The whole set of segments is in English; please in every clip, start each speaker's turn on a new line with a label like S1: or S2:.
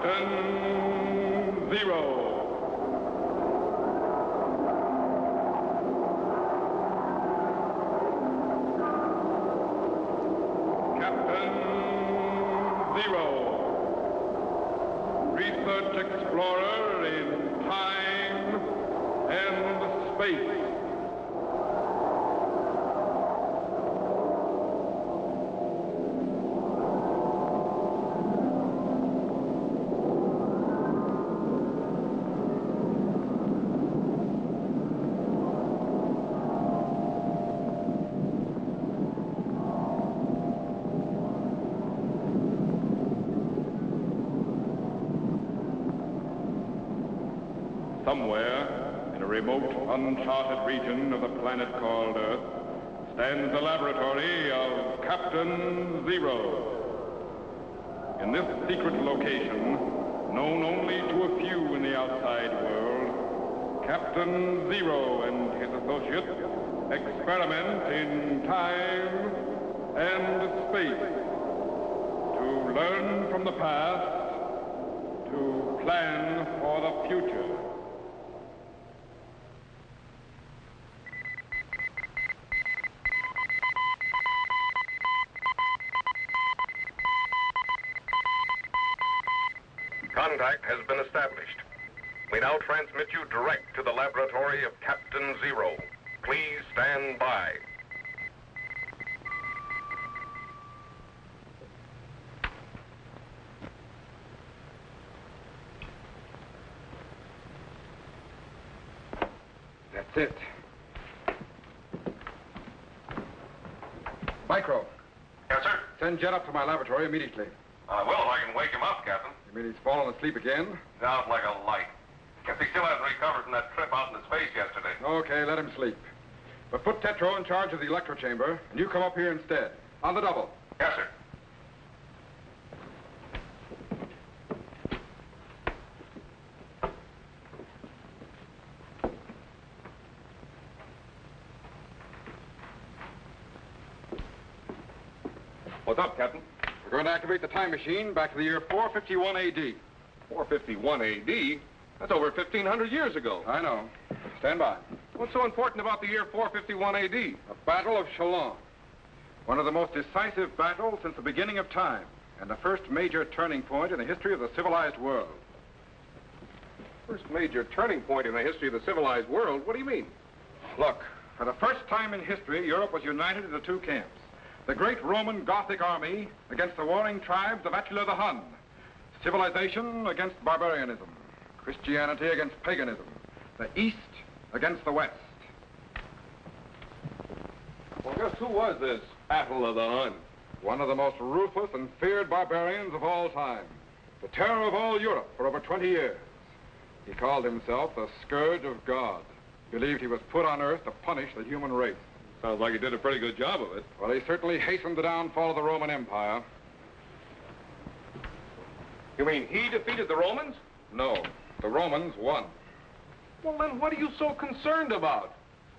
S1: Captain Zero. Research explorer in time and space. Somewhere, in a remote, uncharted region of the planet called Earth, stands the laboratory of Captain Zero. In this secret location, known only to a few in the outside world, Captain Zero and his associates experiment in time and space to learn from the past, to plan for the future.
S2: Contact has been established. We now transmit you direct to the laboratory of Captain Zero. Please stand by.
S3: That's it. Micro.
S2: Yes, sir?
S3: Send Jet up to my laboratory immediately.
S2: I will if I can wake him up, Captain.
S3: You mean he's fallen asleep again?
S2: Out like a light. Guess he still hasn't recovered from that trip out in space yesterday.
S3: Okay, let him sleep. But put Tetro in charge of the electro chamber, and you come up here instead. On the double.
S2: Yes, sir. What's up, Captain?
S3: We're going to activate the time machine back to the year 451 AD.
S2: 451 AD? That's over 1,500 years ago.
S3: I know. Stand by.
S2: What's so important about the year 451 AD?
S3: The Battle of Chalon. One of the most decisive battles since the beginning of time, and the first major turning point in the history of the civilized world.
S2: First major turning point in the history of the civilized world? What do you mean?
S3: Look, for the first time in history, Europe was united into two camps. The great Roman Gothic army against the warring tribes of Attila the Hun. Civilization against barbarianism. Christianity against paganism. The East against the West.
S2: Well, just who was this Attila the Hun?
S3: One of the most ruthless and feared barbarians of all time. The terror of all Europe for over 20 years. He called himself the Scourge of God. Believed he was put on Earth to punish the human race.
S2: Sounds like he did a pretty good job of it.
S3: Well, he certainly hastened the downfall of the Roman Empire.
S2: You mean he defeated the Romans?
S3: No, the Romans won.
S2: Well, then what are you so concerned about?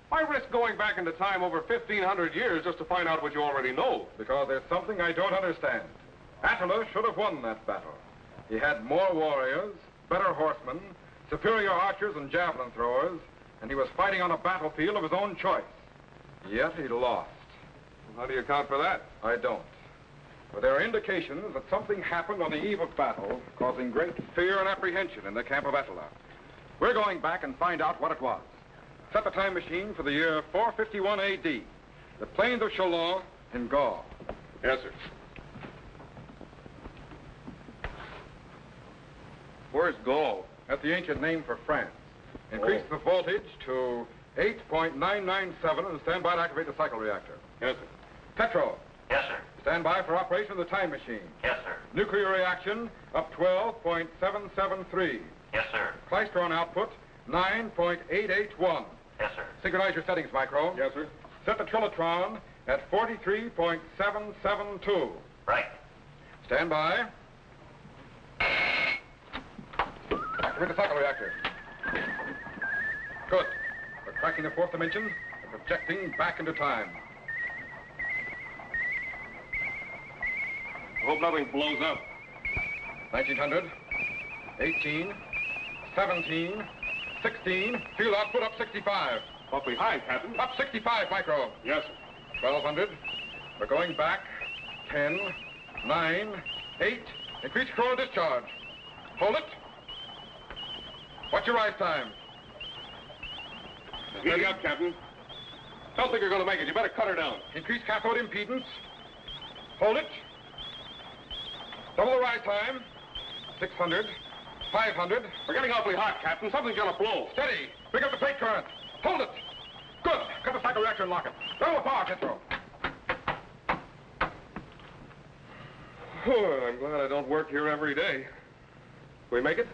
S2: Why risk going back into time over 1,500 years just to find out what you already know?
S3: Because there's something I don't understand. Attila should have won that battle. He had more warriors, better horsemen, superior archers and javelin throwers, and he was fighting on a battlefield of his own choice. Yet he lost.
S2: Well, how do you account for that?
S3: I don't. But there are indications that something happened on the eve of battle, causing great fear and apprehension in the camp of Atilla. We're going back and find out what it was. Set the time machine for the year 451 AD. The plains of Chalon in Gaul.
S2: Yes, sir. Where's Gaul?
S3: That's the ancient name for France. Increase the voltage to 8.997 and stand by to activate the cycle reactor.
S2: Yes, sir.
S3: Petro.
S4: Yes, sir.
S3: Stand by for operation of the time machine.
S4: Yes, sir.
S3: Nuclear reaction up 12.773.
S4: Yes, sir.
S3: Klystron output 9.881.
S4: Yes, sir.
S3: Synchronize your settings, Micro.
S2: Yes, sir.
S3: Set the trilotron at 43.772.
S4: Right.
S3: Stand by. Activate the cycle reactor. Good. We're cracking the fourth dimension and projecting back into time.
S2: I hope nothing blows up.
S3: 1900, 18, 17, 16. Field output up 65.
S1: Awfully high, Captain.
S3: Up 65, micro.
S1: Yes, sir.
S3: 1200. We're going back. 10, 9, 8. Increase KRON discharge. Hold it. What's your rise time?
S1: Heating up, Captain. Don't think you're going to make it. You better cut her down.
S3: Increase cathode impedance. Hold it. Double the rise time. 600, 500.
S1: We're getting awfully hot, Captain. Something's going to blow.
S3: Steady. Pick up the plate current. Hold it. Good. Cut the cycle reactor and lock it. Double the power, Tetro.
S1: Oh, I'm glad I don't work here every day. We make it?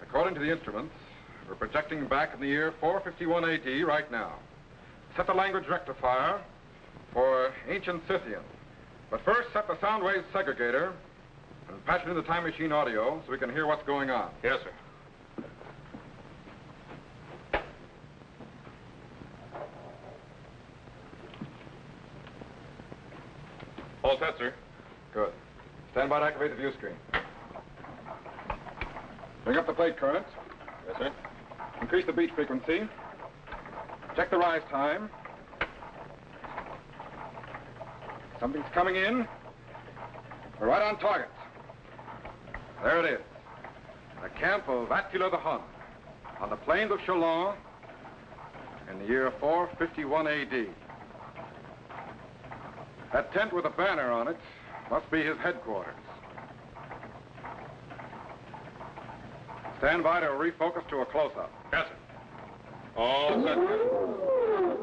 S3: According to the instruments, we're projecting back in the year 451 AD right now. Set the language rectifier for ancient Scythian. But first, set the sound wave segregator and patch it in the time machine audio so we can hear what's going on.
S1: Yes, sir. All set, sir.
S3: Good. Stand by to activate the view screen. Bring up the plate current.
S1: Yes, sir.
S3: Increase the beat frequency. Check the rise time. Something's coming in. We're right on target. There it is. The camp of Attila the Hun on the plains of Chalon in the year 451 AD. That tent with a banner on it must be his headquarters. Stand by to refocus to a close-up.
S1: Yes, sir. All set, Captain.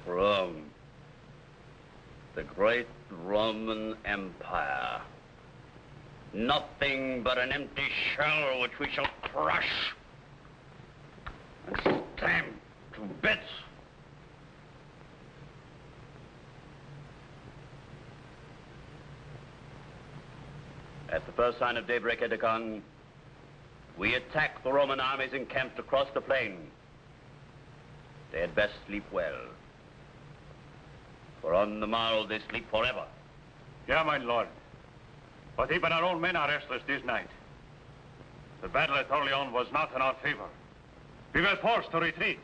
S4: Rome, the great Roman Empire. Nothing but an empty shell which we shall crush and stamp to bits. At the first sign of daybreak, Edicon, we attack the Roman armies encamped across the plain. They had best sleep well, for on the morrow they sleep forever.
S5: Yeah, my lord. But even our own men are restless this night. The battle at Orleans was not in our favor. We were forced to retreat.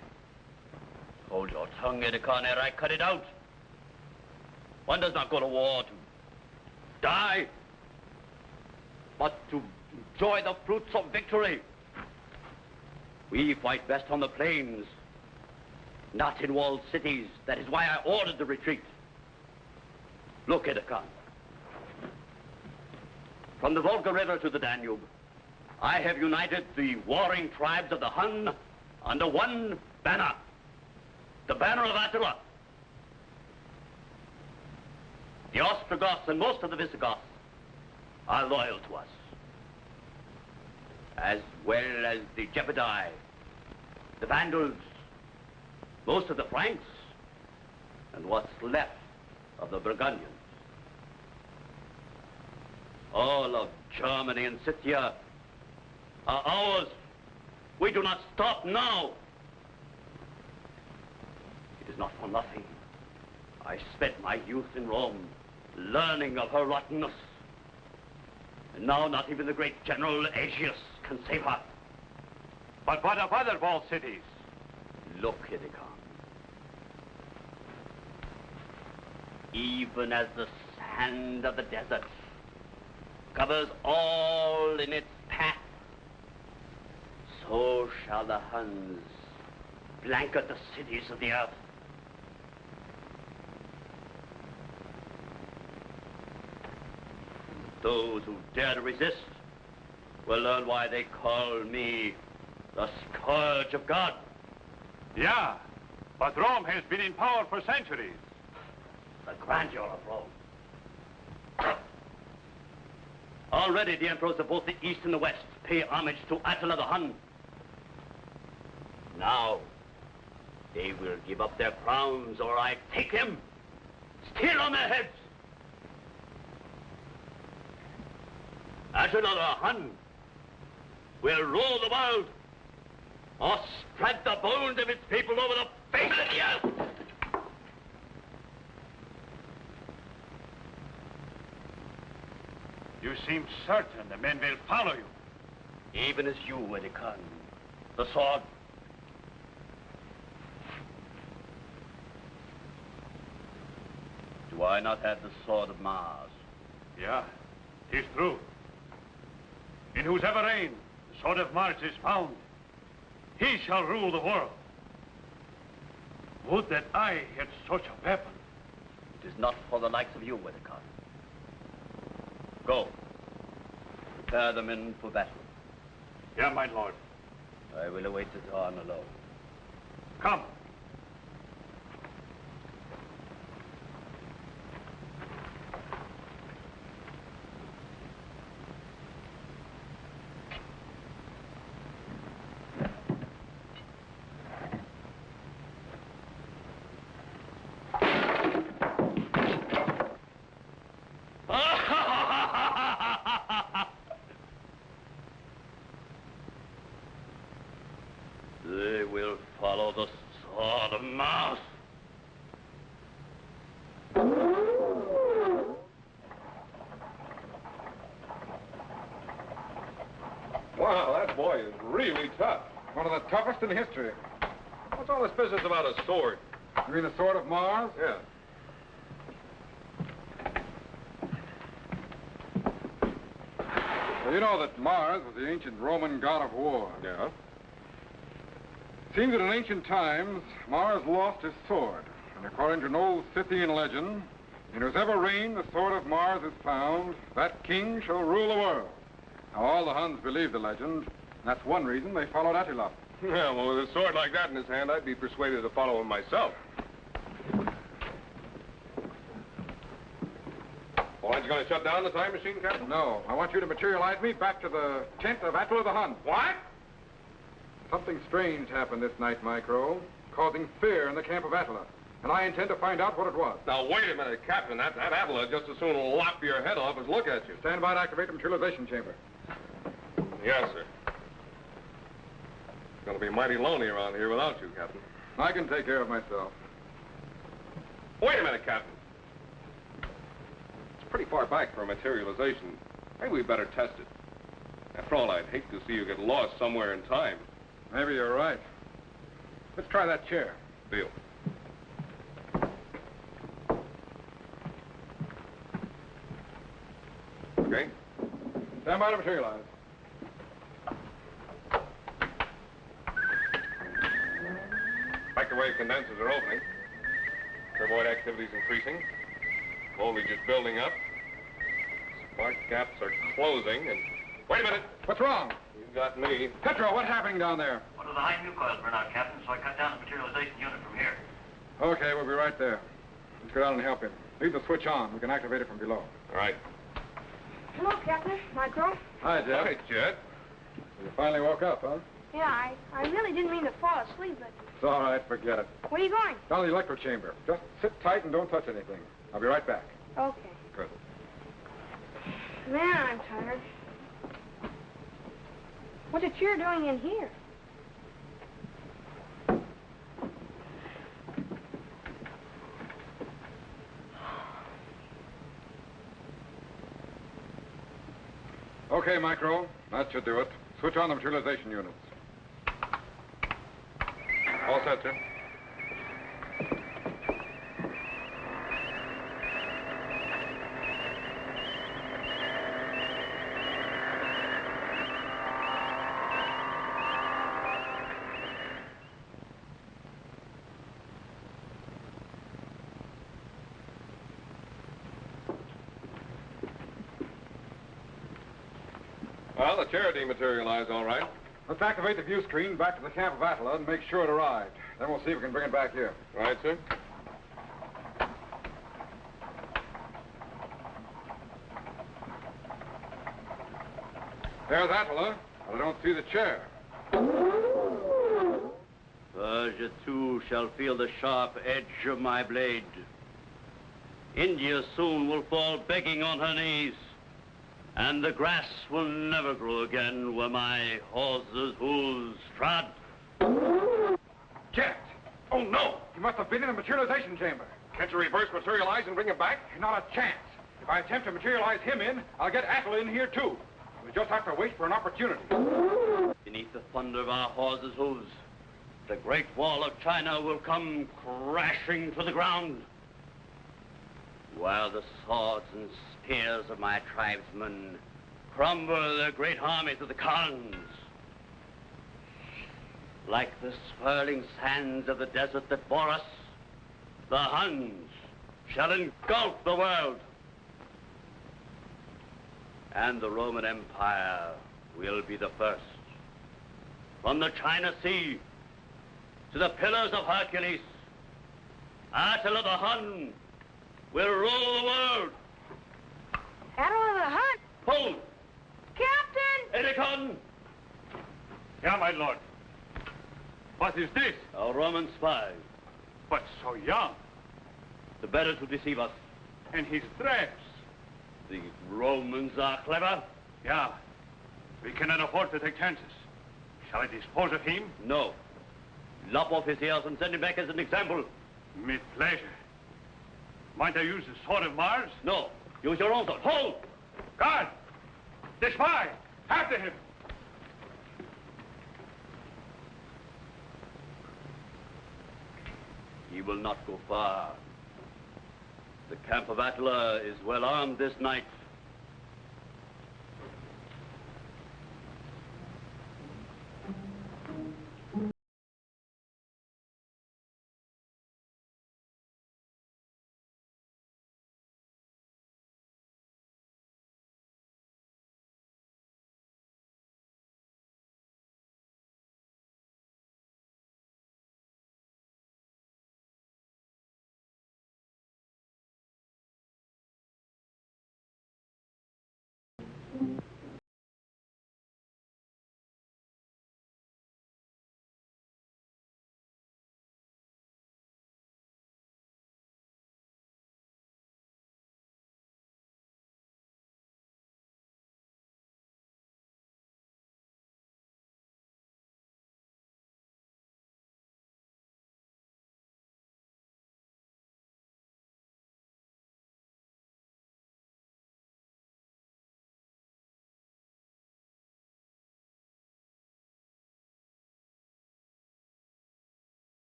S4: Hold your tongue, Edicon, ere I cut it out. One does not go to war to die, but to enjoy the fruits of victory. We fight best on the plains, not in walled cities. That is why I ordered the retreat. Look, Edicon. From the Volga River to the Danube, I have united the warring tribes of the Hun under one banner, the banner of Attila. The Ostrogoths and most of the Visigoths are loyal to us, as well as the Gepidae, the Vandals, most of the Franks, and what's left of the Burgundians. All of Germany and Scythia are ours. We do not stop now. It is not for nothing I spent my youth in Rome learning of her rottenness. And now not even the great General Aetius can save her.
S5: But what of other walled cities?
S4: Look, Edicon. Even as the sand of the desert covers all in its path, so shall the Huns blanket the cities of the earth. Those who dare to resist will learn why they call me the Scourge of God.
S5: Yeah, but Rome has been in power for centuries.
S4: The grandeur of Rome. Already the emperors of both the East and the West pay homage to Attila the Hun. Now, they will give up their crowns or I take them. kill on their heads. Atilla the Hun will rule the world or spread the bones of its people over the face of the earth.
S5: You seem certain the men will follow you.
S4: Even as you, Khan. The sword. Do I not have the sword of Mars?
S5: Yeah, 'tis true. In whosever reign the sword of Mars is found, he shall rule the world. Would that I had such a weapon.
S4: It is not for the likes of you, Khan. Go. Prepare the men for battle.
S5: Yeah, my lord.
S4: I will await the dawn alone.
S5: Come.
S4: They will follow the sword of Mars.
S6: Wow, that boy is really tough.
S3: One of the toughest in history.
S6: What's all this business about a sword?
S3: You mean the sword of Mars?
S6: Yeah.
S3: Well, you know that Mars was the ancient Roman god of war.
S6: Yeah?
S3: Seems that in ancient times, Mars lost his sword. And according to an old Scythian legend, in whosever reign the sword of Mars is found, that king shall rule the world. Now, all the Huns believe the legend. And that's one reason they followed Attila.
S6: Yeah, well, with a sword like that in his hand, I'd be persuaded to follow him myself. Well, aren't you going to shut down the time machine, Captain?
S3: No, I want you to materialize me back to the tent of Attila the Hun.
S6: What?
S3: Something strange happened this night, Micro, causing fear in the camp of Attila. And I intend to find out what it was.
S6: Now, wait a minute, Captain. That Atilla just as soon lop your head off as look at you.
S3: Stand by to activate the materialization chamber.
S6: Yes, sir. It's going to be mighty lonely around here without you, Captain.
S3: I can take care of myself.
S6: Wait a minute, Captain. It's pretty far back for a materialization. Maybe we better test it. After all, I'd hate to see you get lost somewhere in time.
S3: Maybe you're right. Let's try that chair.
S6: Deal. Okay.
S3: Stand by to materialize.
S6: Microwave condensers are opening. Turboid activity is increasing. Voltage is building up. Spark gaps are closing, and... Wait a minute!
S3: What's wrong?
S6: You got me.
S3: Petro, what's happening down there?
S4: One of the high new coils burned out, Captain, so I cut down the materialization unit from here.
S3: Okay, we'll be right there. Let's go down and help him. Leave the switch on. We can activate it from below.
S6: All right.
S7: Hello, Captain. Micro.
S3: Hi, Jeff.
S6: Hi, Jet.
S3: You finally woke up, huh?
S7: Yeah, I really didn't mean to fall asleep, but...
S3: It's all right. Forget it.
S7: Where are you going?
S3: Down to the electro chamber. Just sit tight and don't touch anything. I'll be right back.
S7: Okay.
S3: Good.
S7: Man, I'm tired. What's a chair doing in here?
S3: Okay, Micro. That should do it. Switch on the materialization units.
S6: All set, sir. Well, the chair dematerialized all right.
S3: Let's activate the view screen back to the camp of Attila and make sure it arrived. Then we'll see if we can bring it back here.
S6: All right, sir.
S3: There's Attila, but I don't see the chair.
S4: Persia too shall feel the sharp edge of my blade. India soon will fall begging on her knees, and the grass will never grow again where my horse's hooves trod.
S3: Jet!
S6: Oh, no!
S3: He must have been in the materialization chamber.
S6: Can't you reverse materialize and bring him back?
S3: Not a chance. If I attempt to materialize him in, I'll get Atilla in here, too. We just have to wait for an opportunity.
S4: Beneath the thunder of our horses' hooves, the Great Wall of China will come crashing to the ground, while the swords and spears of my tribesmen crumble the great armies of the KRONs. Like the swirling sands of the desert that bore us, the Huns shall engulf the world. And the Roman Empire will be the first. From the China Sea to the Pillars of Hercules, Attila the Hun will rule the world.
S7: Attila the Hun?
S4: Hold!
S7: Captain!
S4: Edicon!
S5: Yeah, my lord. What is this?
S4: A Roman spy.
S5: But so young.
S4: The better to deceive us.
S5: And his dress.
S4: The Romans are clever.
S5: Yeah. We cannot afford to take chances. Shall I dispose of him?
S4: No. Lop off his ears and send him back as an example.
S5: With pleasure. Might I use the sword of Mars?
S4: No. Use your own sword. Hold!
S5: Guard! The spy! After him!
S4: He will not go far. The camp of Atilla is well armed this night.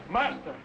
S5: Master!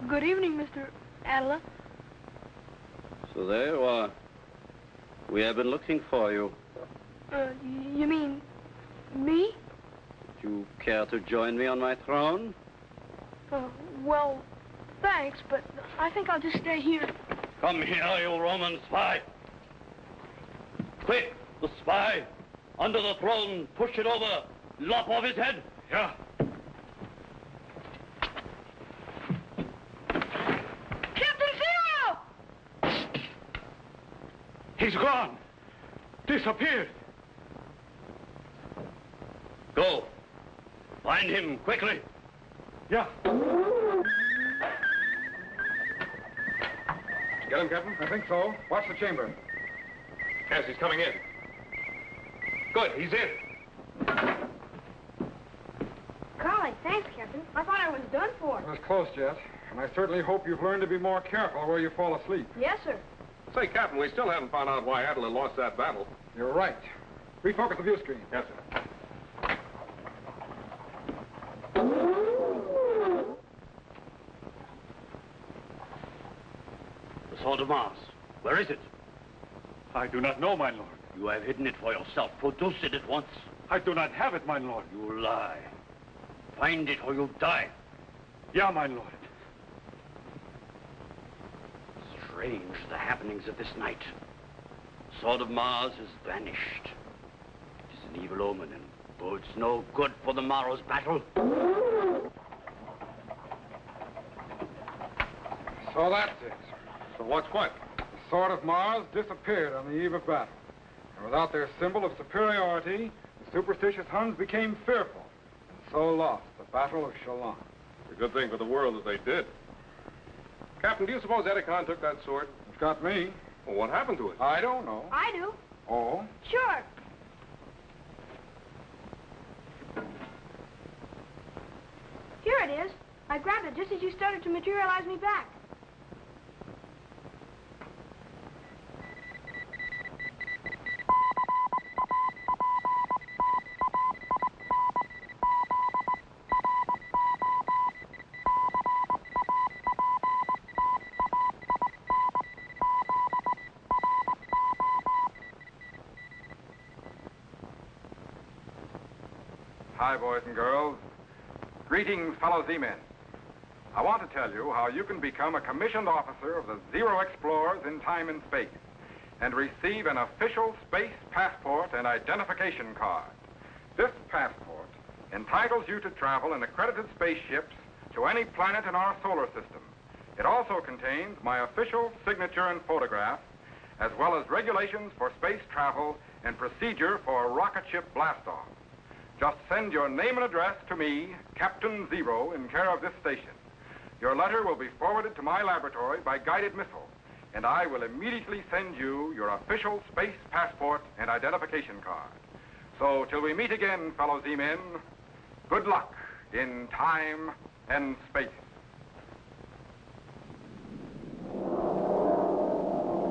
S7: Good evening, Mr. Atilla.
S4: So there you are. We have been looking for you.
S7: You mean me?
S4: Do you care to join me on my throne?
S7: Well, thanks, but I think I'll just stay here.
S4: Come here, you Roman spy. Quick, the spy. Under the throne, push it over. Lop off his head.
S5: Yeah. He's gone. Disappeared.
S4: Go. Find him quickly.
S5: Yeah.
S3: Get him, Captain? I think so. Watch the chamber.
S6: Yes, he's coming in. Good, he's in.
S7: Golly, thanks, Captain. I thought I was done for.
S3: It was close, Jet. And I certainly hope you've learned to be more careful where you fall asleep.
S7: Yes, sir.
S6: Say, Captain, we still haven't found out why Atilla lost that battle.
S3: You're right. Refocus the view screen.
S6: Yes, sir.
S4: The sword of Mars. Where is it?
S5: I do not know, my lord.
S4: You have hidden it for yourself. Produce it at once.
S5: I do not have it, my lord.
S4: You lie. Find it or you'll die.
S5: Yeah, my lord.
S4: Strange, the happenings of this night. Sword of Mars is vanished. It is an evil omen and bodes no good for the morrow's battle.
S3: So that's it.
S6: So what's what?
S3: The sword of Mars disappeared on the eve of battle. And without their symbol of superiority, the superstitious Huns became fearful, and so lost the Battle of Chalon.
S6: It's a good thing for the world that they did. Captain, do you suppose Edicon took that sword?
S3: It's got me.
S6: Well, what happened to it?
S3: I don't know.
S7: I do.
S3: Oh?
S7: Sure. Here it is. I grabbed it just as you started to materialize me back.
S3: Hi, boys and girls. Greetings, fellow Z-men. I want to tell you how you can become a commissioned officer of the Zero Explorers in time and space and receive an official space passport and identification card. This passport entitles you to travel in accredited spaceships to any planet in our solar system. It also contains my official signature and photograph, as well as regulations for space travel and procedure for rocket ship blastoff. Just send your name and address to me, Captain Zero, in care of this station. Your letter will be forwarded to my laboratory by guided missile, and I will immediately send you your official space passport and identification card. So, till we meet again, fellow Z-men, good luck in time and space.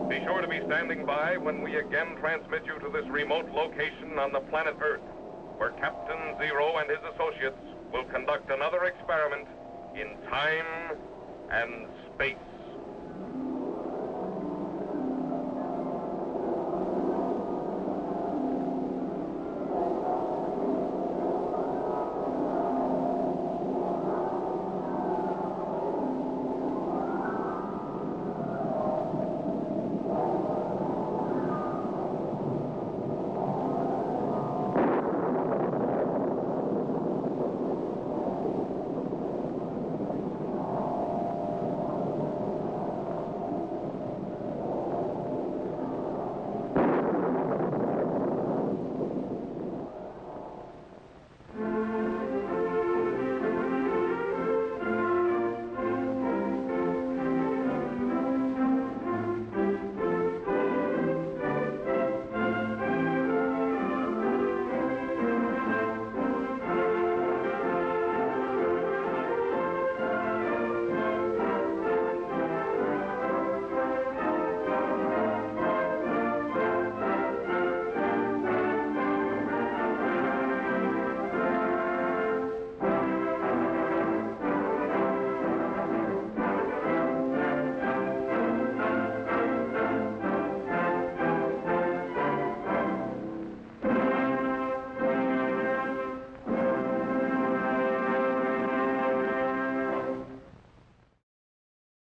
S2: Be sure to be standing by when we again transmit you to this remote location on the planet Earth, where Captain Zero and his associates will conduct another experiment in time and space.